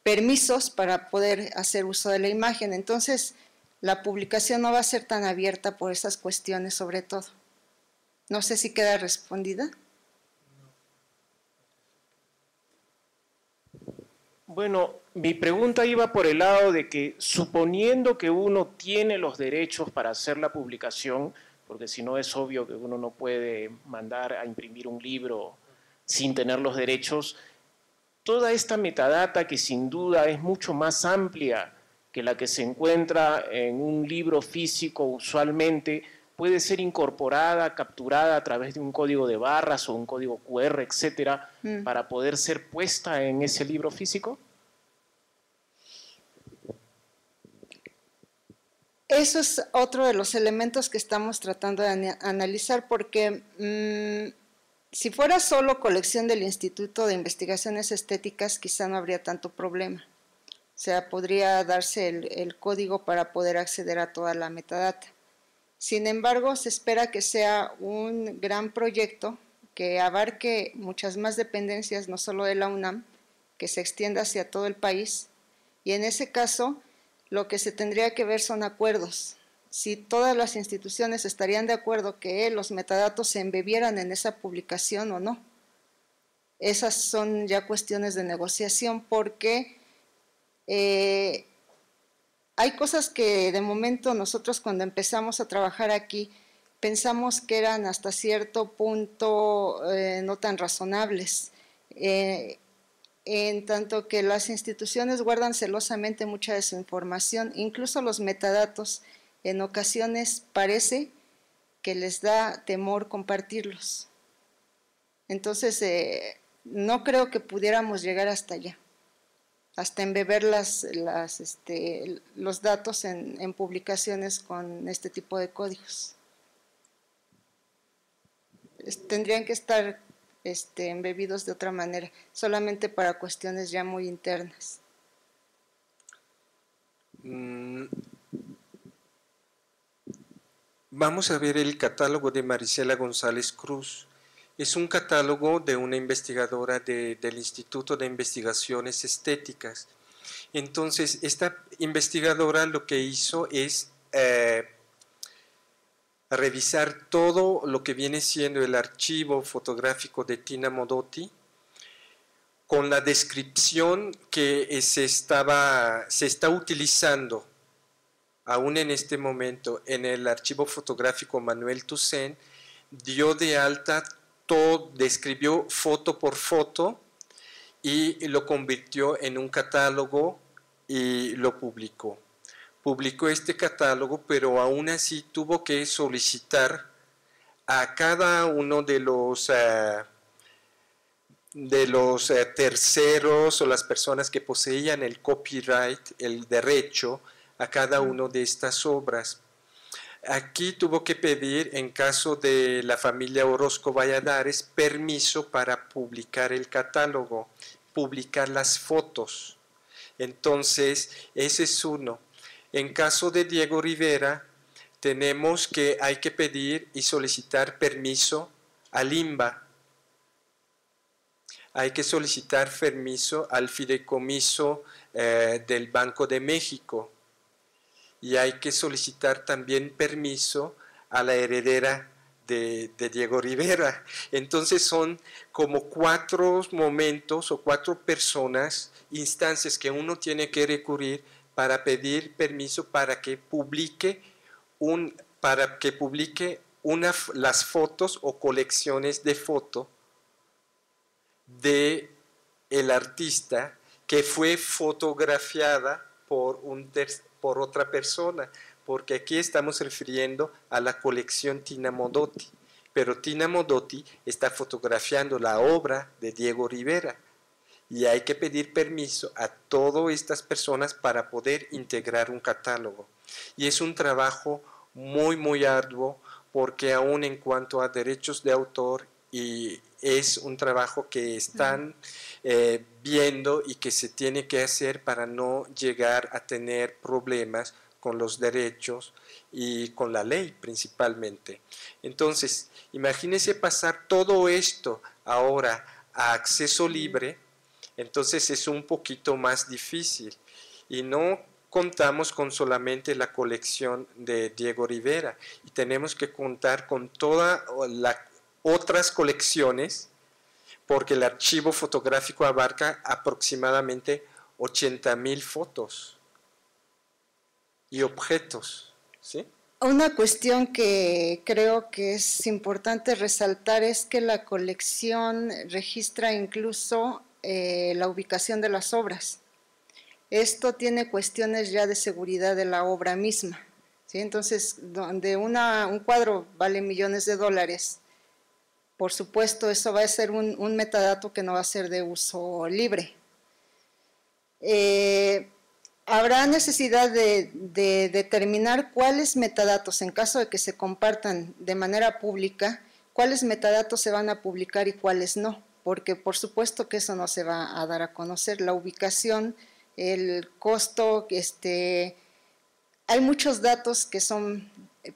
permisos para poder hacer uso de la imagen. Entonces, la publicación no va a ser tan abierta por esas cuestiones sobre todo. No sé si queda respondida. Bueno, mi pregunta iba por el lado de que, suponiendo que uno tiene los derechos para hacer la publicación, porque si no es obvio que uno no puede mandar a imprimir un libro sin tener los derechos, toda esta metadata, que sin duda es mucho más amplia que la que se encuentra en un libro físico usualmente, puede ser incorporada, capturada a través de un código de barras o un código QR, etcétera, para poder ser puesta en ese libro físico? Eso es otro de los elementos que estamos tratando de analizar, porque si fuera solo colección del Instituto de Investigaciones Estéticas, quizá no habría tanto problema. O sea, podría darse el código para poder acceder a toda la metadata. Sin embargo, se espera que sea un gran proyecto que abarque muchas más dependencias, no solo de la UNAM, que se extienda hacia todo el país, y en ese caso lo que se tendría que ver son acuerdos. Si todas las instituciones estarían de acuerdo que los metadatos se embebieran en esa publicación o no. Esas son ya cuestiones de negociación, porque hay cosas que de momento nosotros, cuando empezamos a trabajar aquí, pensamos que eran hasta cierto punto no tan razonables, en tanto que las instituciones guardan celosamente mucha de su información, incluso los metadatos. En ocasiones parece que les da temor compartirlos. Entonces, no creo que pudiéramos llegar hasta allá, hasta embeber los datos en publicaciones con este tipo de códigos. Tendrían que estar embebidos de otra manera, solamente para cuestiones ya muy internas. Vamos a ver el catálogo de Marisela González Cruz. Es un catálogo de una investigadora del Instituto de Investigaciones Estéticas. Entonces, esta investigadora lo que hizo es revisar todo lo que viene siendo el archivo fotográfico de Tina Modotti, con la descripción que se está utilizando aún en este momento en el archivo fotográfico Manuel Toussaint. Dio de alta todo, describió foto por foto y lo convirtió en un catálogo y lo publicó. Publicó este catálogo, pero aún así tuvo que solicitar a cada uno de los terceros o las personas que poseían el copyright, el derecho a cada uno de estas obras. Aquí tuvo que pedir, en caso de la familia Orozco Valladares, permiso para publicar el catálogo, publicar las fotos. Entonces, ese es uno. En caso de Diego Rivera, tenemos que hay que pedir y solicitar permiso al INBA. Hay que solicitar permiso al Fideicomiso del Banco de México. Y hay que solicitar también permiso a la heredera de Diego Rivera. Entonces son como 4 momentos o 4 personas, instancias que uno tiene que recurrir para pedir permiso para que publique las fotos o colecciones de fotos de el artista que fue fotografiada por otra persona, porque aquí estamos refiriendo a la colección Tina Modotti, pero Tina Modotti está fotografiando la obra de Diego Rivera y hay que pedir permiso a todas estas personas para poder integrar un catálogo. Y es un trabajo muy, muy arduo, porque aún en cuanto a derechos de autor, y es un trabajo que están viendo y que se tiene que hacer para no llegar a tener problemas con los derechos y con la ley principalmente. Entonces, imagínense pasar todo esto ahora a acceso libre, entonces es un poquito más difícil y no contamos con solamente la colección de Diego Rivera y tenemos que contar con todas las otras colecciones, porque el archivo fotográfico abarca aproximadamente 80,000 fotos y objetos, ¿sí? Una cuestión que creo que es importante resaltar es que la colección registra incluso la ubicación de las obras. Esto tiene cuestiones ya de seguridad de la obra misma, ¿sí? Entonces, donde un cuadro vale millones de dólares, por supuesto eso va a ser un metadato que no va a ser de uso libre. Habrá necesidad de determinar cuáles metadatos, en caso de que se compartan de manera pública, cuáles metadatos se van a publicar y cuáles no, porque por supuesto que eso no se va a dar a conocer. La ubicación, el costo, hay muchos datos que son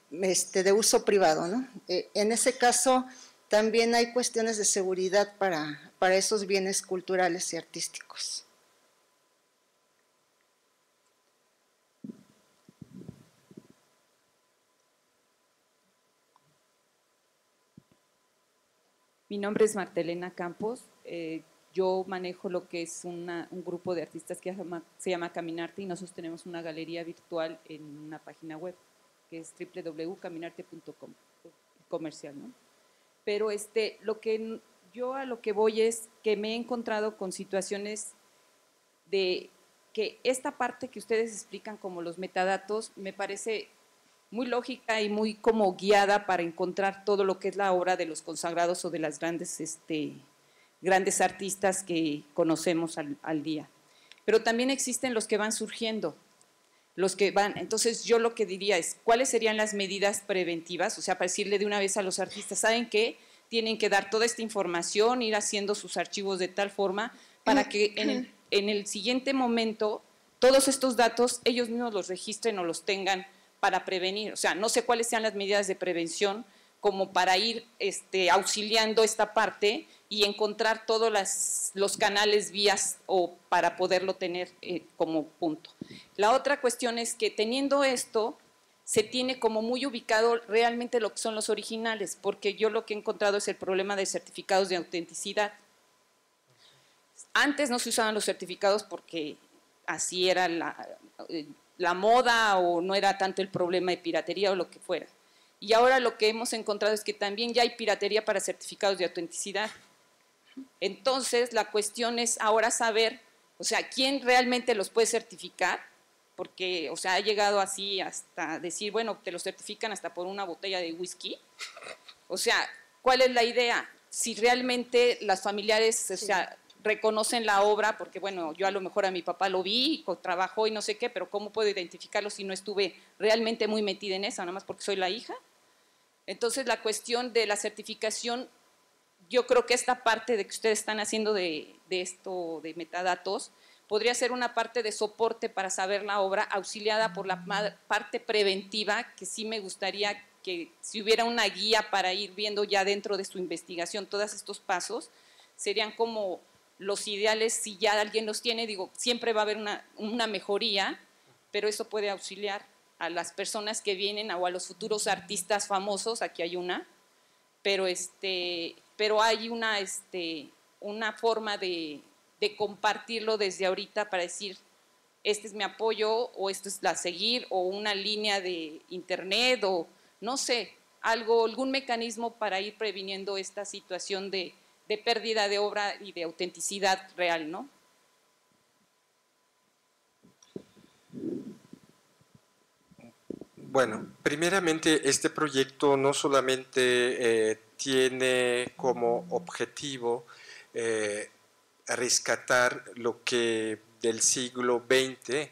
de uso privado, ¿no? En ese caso también hay cuestiones de seguridad para esos bienes culturales y artísticos. Mi nombre es Martelena Campos. Yo manejo lo que es un grupo de artistas que se llama Caminarte, y nosotros tenemos una galería virtual en una página web que es www.caminarte.com, comercial, ¿no? Pero yo a lo que voy es que me he encontrado con situaciones de que esta parte que ustedes explican como los metadatos me parece muy lógica y muy como guiada para encontrar todo lo que es la obra de los consagrados o de las grandes artistas que conocemos al día. Pero también existen los que van surgiendo, entonces yo lo que diría es, ¿cuáles serían las medidas preventivas? O sea, para decirle de una vez a los artistas, ¿saben qué? Tienen que dar toda esta información, ir haciendo sus archivos de tal forma para que en el siguiente momento todos estos datos ellos mismos los registren o los tengan para prevenir. O sea, no sé cuáles sean las medidas de prevención como para ir auxiliando esta parte y encontrar todos los canales, vías o para poderlo tener como punto. La otra cuestión es que teniendo esto, se tiene como muy ubicado realmente lo que son los originales, porque yo lo que he encontrado es el problema de certificados de autenticidad. Antes no se usaban los certificados porque así era la moda o no era tanto el problema de piratería o lo que fuera. Y ahora lo que hemos encontrado es que también ya hay piratería para certificados de autenticidad. Entonces, la cuestión es ahora saber, o sea, quién realmente los puede certificar, porque, o sea, ha llegado así hasta decir, bueno, te lo certifican hasta por una botella de whisky. O sea, ¿cuál es la idea? Si realmente las familiares, o sea, reconocen la obra, porque bueno, yo a lo mejor a mi papá lo vi, trabajó y no sé qué, pero ¿cómo puedo identificarlo si no estuve realmente muy metida en eso, nada más porque soy la hija? Entonces la cuestión de la certificación, yo creo que esta parte de que ustedes están haciendo de esto, de metadatos, podría ser una parte de soporte para saber la obra, auxiliada por la parte preventiva, que sí me gustaría que si hubiera una guía para ir viendo ya dentro de su investigación todos estos pasos, serían como los ideales. Si ya alguien los tiene, digo, siempre va a haber una mejoría, pero eso puede auxiliar a las personas que vienen o a los futuros artistas famosos. Aquí hay una, pero hay una forma de compartirlo desde ahorita para decir, este es mi apoyo, o esto es la seguir, o una línea de internet, o no sé, algún mecanismo para ir previniendo esta situación de pérdida de obra y de autenticidad real, ¿no? Bueno, primeramente este proyecto no solamente tiene como objetivo rescatar lo que del siglo XX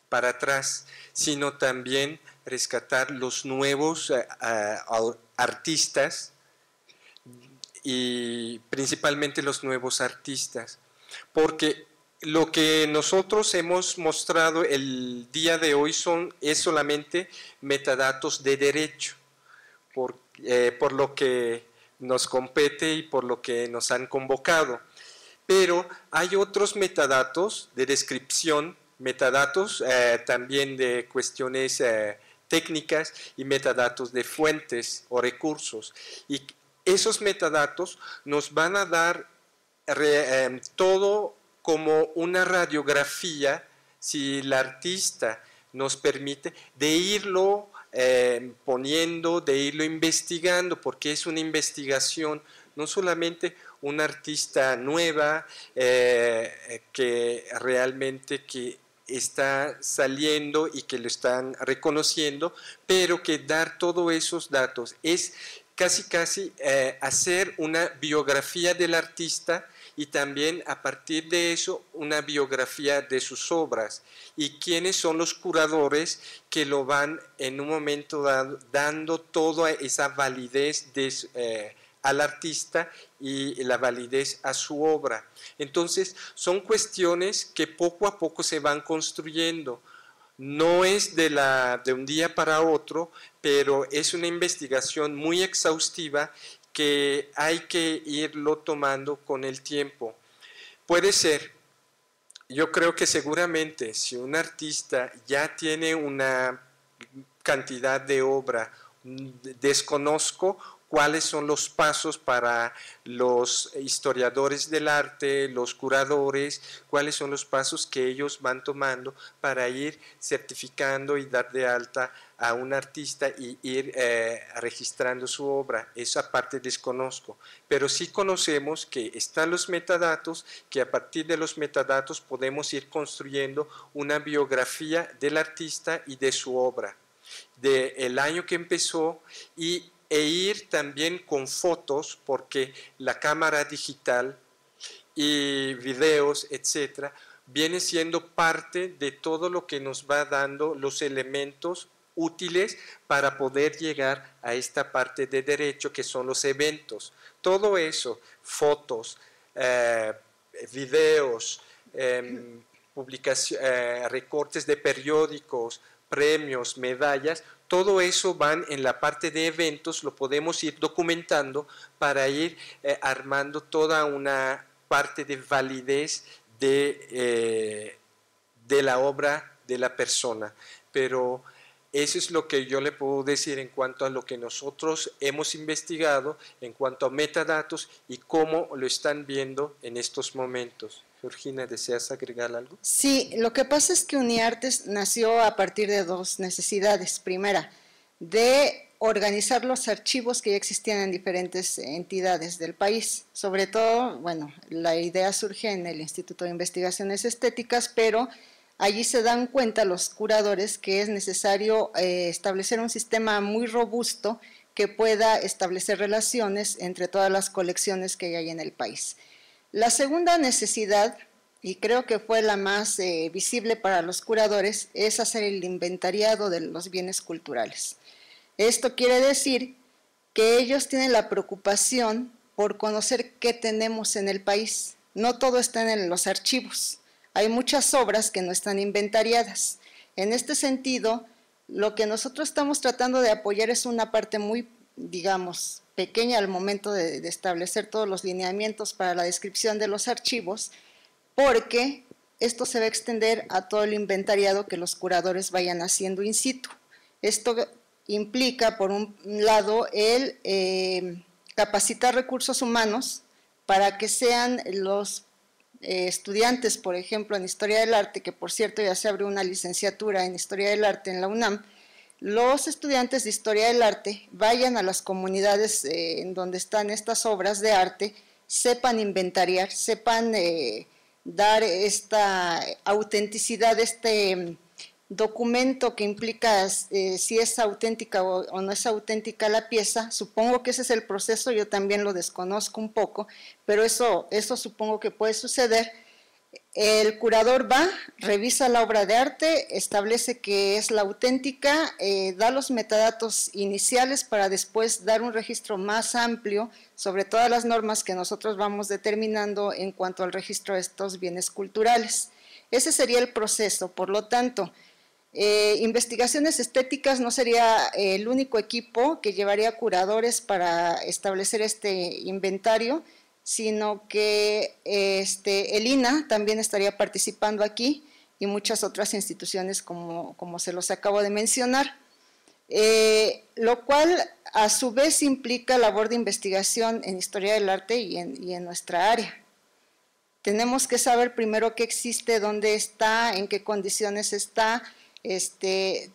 para atrás, sino también rescatar los nuevos artistas y principalmente los nuevos artistas, porque lo que nosotros hemos mostrado el día de hoy es solamente metadatos de derecho, por lo que nos compete y por lo que nos han convocado. Pero hay otros metadatos de descripción, metadatos también de cuestiones técnicas y metadatos de fuentes o recursos. Y esos metadatos nos van a dar todo como una radiografía, si el artista nos permite, de irlo poniendo, de irlo investigando, porque es una investigación, no solamente una artista nueva que realmente está saliendo y que lo están reconociendo, pero que dar todos esos datos es casi hacer una biografía del artista y también a partir de eso una biografía de sus obras y quiénes son los curadores que lo van en un momento dando toda esa validez al artista y la validez a su obra. Entonces son cuestiones que poco a poco se van construyendo. No es de un día para otro, pero es una investigación muy exhaustiva que hay que irlo tomando con el tiempo. Puede ser, yo creo que seguramente si un artista ya tiene una cantidad de obra, desconozco cuáles son los pasos para los historiadores del arte, los curadores, cuáles son los pasos que ellos van tomando para ir certificando y dar de alta a un artista y ir registrando su obra. Esa parte desconozco, pero sí conocemos que están los metadatos, que a partir de los metadatos podemos ir construyendo una biografía del artista y de su obra, del año que empezó e ir también con fotos, porque la cámara digital y videos, etcétera, viene siendo parte de todo lo que nos va dando los elementos útiles para poder llegar a esta parte de derecho que son los eventos. Todo eso, fotos, videos, recortes de periódicos, premios, medallas, todo eso van en la parte de eventos, lo podemos ir documentando para ir armando toda una parte de validez de la obra de la persona. Pero eso es lo que yo le puedo decir en cuanto a lo que nosotros hemos investigado, en cuanto a metadatos y cómo lo están viendo en estos momentos. Georgina, ¿deseas agregar algo? Sí, lo que pasa es que Uniartes nació a partir de dos necesidades. Primera, de organizar los archivos que ya existían en diferentes entidades del país. Sobre todo, bueno, la idea surge en el Instituto de Investigaciones Estéticas, pero allí se dan cuenta los curadores que es necesario establecer un sistema muy robusto que pueda establecer relaciones entre todas las colecciones que hay en el país. La segunda necesidad, y creo que fue la más visible para los curadores, es hacer el inventariado de los bienes culturales. Esto quiere decir que ellos tienen la preocupación por conocer qué tenemos en el país. No todo está en los archivos. Hay muchas obras que no están inventariadas. En este sentido, lo que nosotros estamos tratando de apoyar es una parte muy, digamos, pequeña al momento de establecer todos los lineamientos para la descripción de los archivos, porque esto se va a extender a todo el inventariado que los curadores vayan haciendo in situ. Esto implica, por un lado, el capacitar recursos humanos para que sean los estudiantes, por ejemplo, en Historia del Arte, que por cierto ya se abrió una licenciatura en Historia del Arte en la UNAM, los estudiantes de Historia del Arte vayan a las comunidades en donde están estas obras de arte, sepan inventariar, sepan dar esta autenticidad, este documento que implica si es auténtica o no es auténtica la pieza. Supongo que ese es el proceso, yo también lo desconozco un poco, pero eso supongo que puede suceder. El curador va, revisa la obra de arte, establece que es la auténtica, da los metadatos iniciales para después dar un registro más amplio sobre todas las normas que nosotros vamos determinando en cuanto al registro de estos bienes culturales. Ese sería el proceso, por lo tanto, investigaciones estéticas no sería el único equipo que llevaría curadores para establecer este inventario, sino que el INA también estaría participando aquí y muchas otras instituciones como se los acabo de mencionar, lo cual a su vez implica labor de investigación en historia del arte y en nuestra área. Tenemos que saber primero qué existe, dónde está, en qué condiciones está,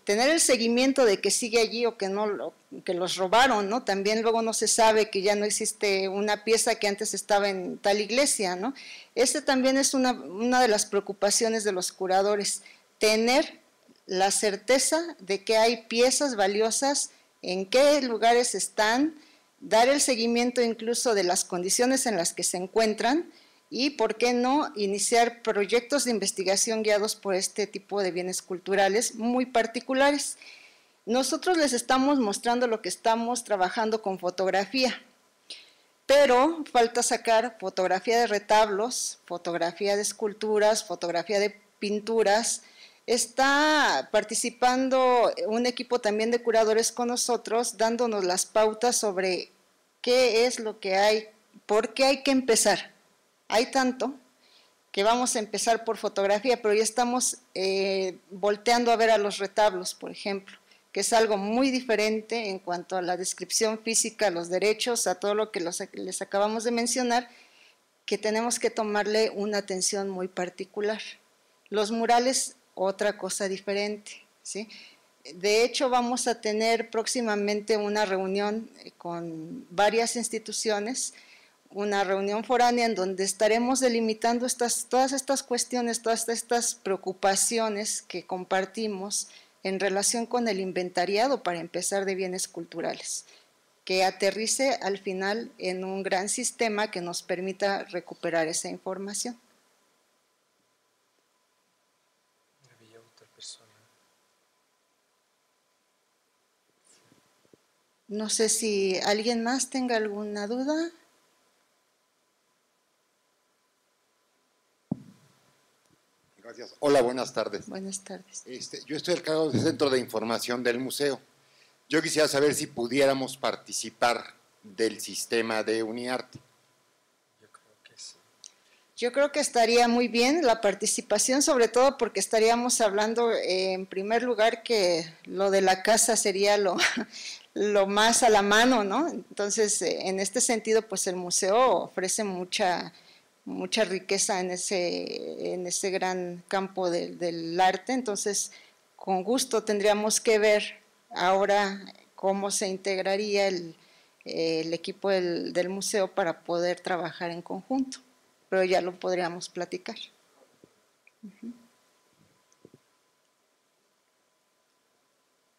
tener el seguimiento de que sigue allí o que no, que los robaron, ¿no? También luego no se sabe que ya no existe una pieza que antes estaba en tal iglesia, ¿no? También es una de las preocupaciones de los curadores, tener la certeza de que hay piezas valiosas, en qué lugares están, dar el seguimiento incluso de las condiciones en las que se encuentran, y, ¿por qué no?, iniciar proyectos de investigación guiados por este tipo de bienes culturales muy particulares. Nosotros les estamos mostrando lo que estamos trabajando con fotografía, pero falta sacar fotografía de retablos, fotografía de esculturas, fotografía de pinturas. Está participando un equipo también de curadores con nosotros, dándonos las pautas sobre qué es lo que hay, por qué hay que empezar. Hay tanto que vamos a empezar por fotografía, pero ya estamos volteando a ver a los retablos, por ejemplo, que es algo muy diferente en cuanto a la descripción física, a los derechos, a todo lo que les acabamos de mencionar, que tenemos que tomarle una atención muy particular. Los murales, otra cosa diferente, ¿sí? De hecho, vamos a tener próximamente una reunión con varias instituciones, una reunión foránea en donde estaremos delimitando todas estas cuestiones, todas estas preocupaciones que compartimos en relación con el inventariado para empezar de bienes culturales, que aterrice al final en un gran sistema que nos permita recuperar esa información. Había otra persona. No sé si alguien más tenga alguna duda. Gracias. Hola, buenas tardes. Buenas tardes. Yo estoy al cargo del Centro de Información del Museo. Yo quisiera saber si pudiéramos participar del sistema de Uniarte. Yo creo que sí. Yo creo que estaría muy bien la participación, sobre todo porque estaríamos hablando en primer lugar que lo de la casa sería lo más a la mano, ¿no? Entonces, en este sentido, pues el museo ofrece mucha riqueza en ese gran campo del arte. Entonces, con gusto tendríamos que ver ahora cómo se integraría el equipo del museo para poder trabajar en conjunto, pero ya lo podríamos platicar.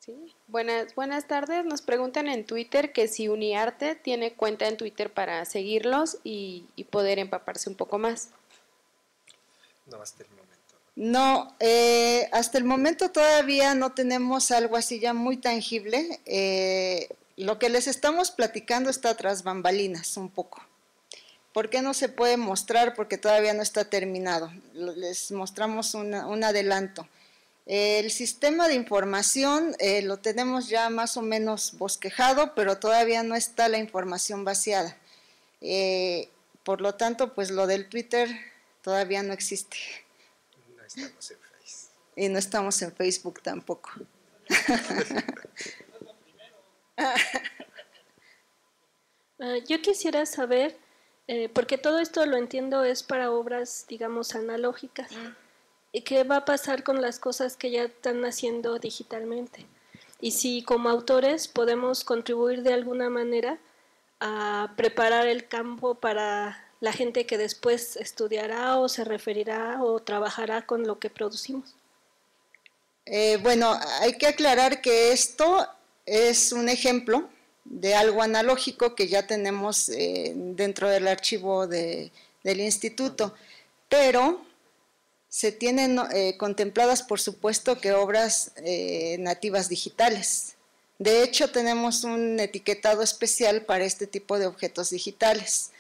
Sí. Buenas tardes. Nos preguntan en Twitter que si Uniarte tiene cuenta en Twitter para seguirlos y poder empaparse un poco más. No, hasta el momento. No, hasta el momento todavía no tenemos algo así ya muy tangible. Lo que les estamos platicando está tras bambalinas un poco. ¿Por qué no se puede mostrar? Porque todavía no está terminado. Les mostramos un adelanto. El sistema de información lo tenemos ya más o menos bosquejado, pero todavía no está la información vaciada. Por lo tanto, pues lo del Twitter todavía no existe. No estamos en Facebook. Y no estamos en Facebook tampoco. Yo quisiera saber, porque todo esto lo entiendo es para obras, digamos, analógicas. ¿Qué va a pasar con las cosas que ya están haciendo digitalmente? Y si como autores podemos contribuir de alguna manera a preparar el campo para la gente que después estudiará o se referirá o trabajará con lo que producimos. Bueno, hay que aclarar que esto es un ejemplo de algo analógico que ya tenemos dentro del archivo del instituto, pero Se tienen contempladas, por supuesto, que obras nativas digitales. De hecho, tenemos un etiquetado especial para este tipo de objetos digitales.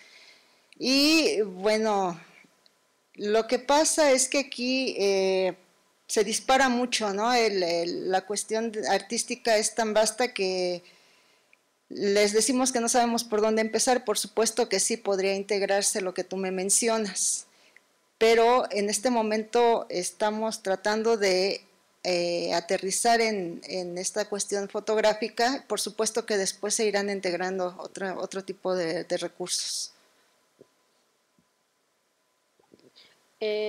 Y bueno, lo que pasa es que aquí se dispara mucho, ¿no? La cuestión artística es tan vasta que les decimos que no sabemos por dónde empezar. Por supuesto que sí podría integrarse lo que tú me mencionas, pero en este momento estamos tratando de aterrizar en esta cuestión fotográfica. Por supuesto que después se irán integrando otro tipo de recursos.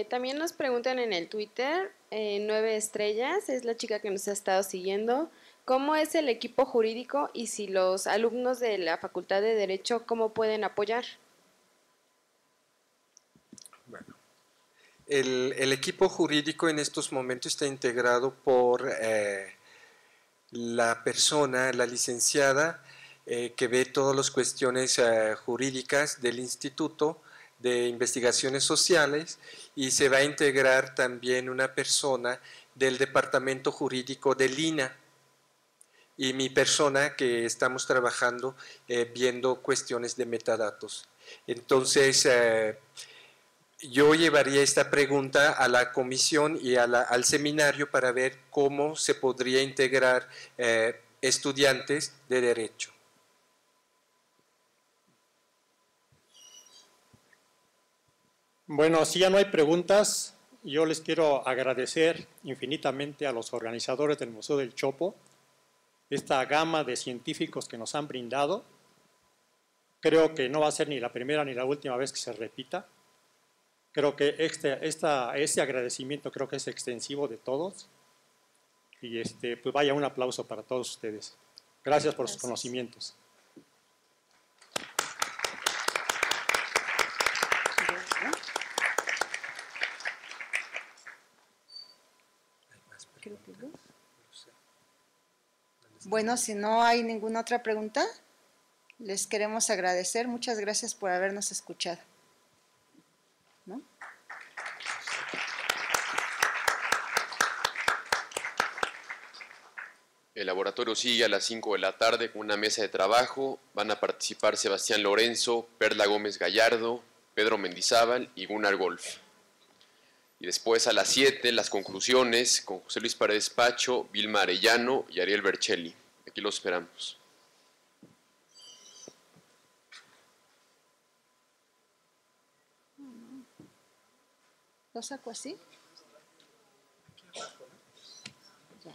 También nos preguntan en el Twitter, 9 estrellas, es la chica que nos ha estado siguiendo, ¿cómo es el equipo jurídico y si los alumnos de la Facultad de Derecho, cómo pueden apoyar? Bueno, el equipo jurídico en estos momentos está integrado por la persona, la licenciada, que ve todas las cuestiones jurídicas del Instituto de Investigaciones Sociales, y se va a integrar también una persona del Departamento Jurídico del INAH, y mi persona que estamos trabajando viendo cuestiones de metadatos. Entonces, yo llevaría esta pregunta a la comisión y al seminario para ver cómo se podría integrar estudiantes de Derecho. Bueno, si ya no hay preguntas, yo les quiero agradecer infinitamente a los organizadores del Museo del Chopo esta gama de científicos que nos han brindado. Creo que no va a ser ni la primera ni la última vez que se repita. Creo que este agradecimiento creo que es extensivo de todos. Y pues vaya, un aplauso para todos ustedes. Gracias por sus conocimientos. Bueno, si no hay ninguna otra pregunta, les queremos agradecer. Muchas gracias por habernos escuchado. ¿No? El laboratorio sigue a las 5 de la tarde con una mesa de trabajo. Van a participar Sebastián Lorenzo, Perla Gómez Gallardo, Pedro Mendizábal y Gunnar Golf. Y después a las 7 las conclusiones con José Luis Paredes Pacho, Vilma Arellano y Ariel Berchelli. Aquí los esperamos. ¿Lo saco así? Ya.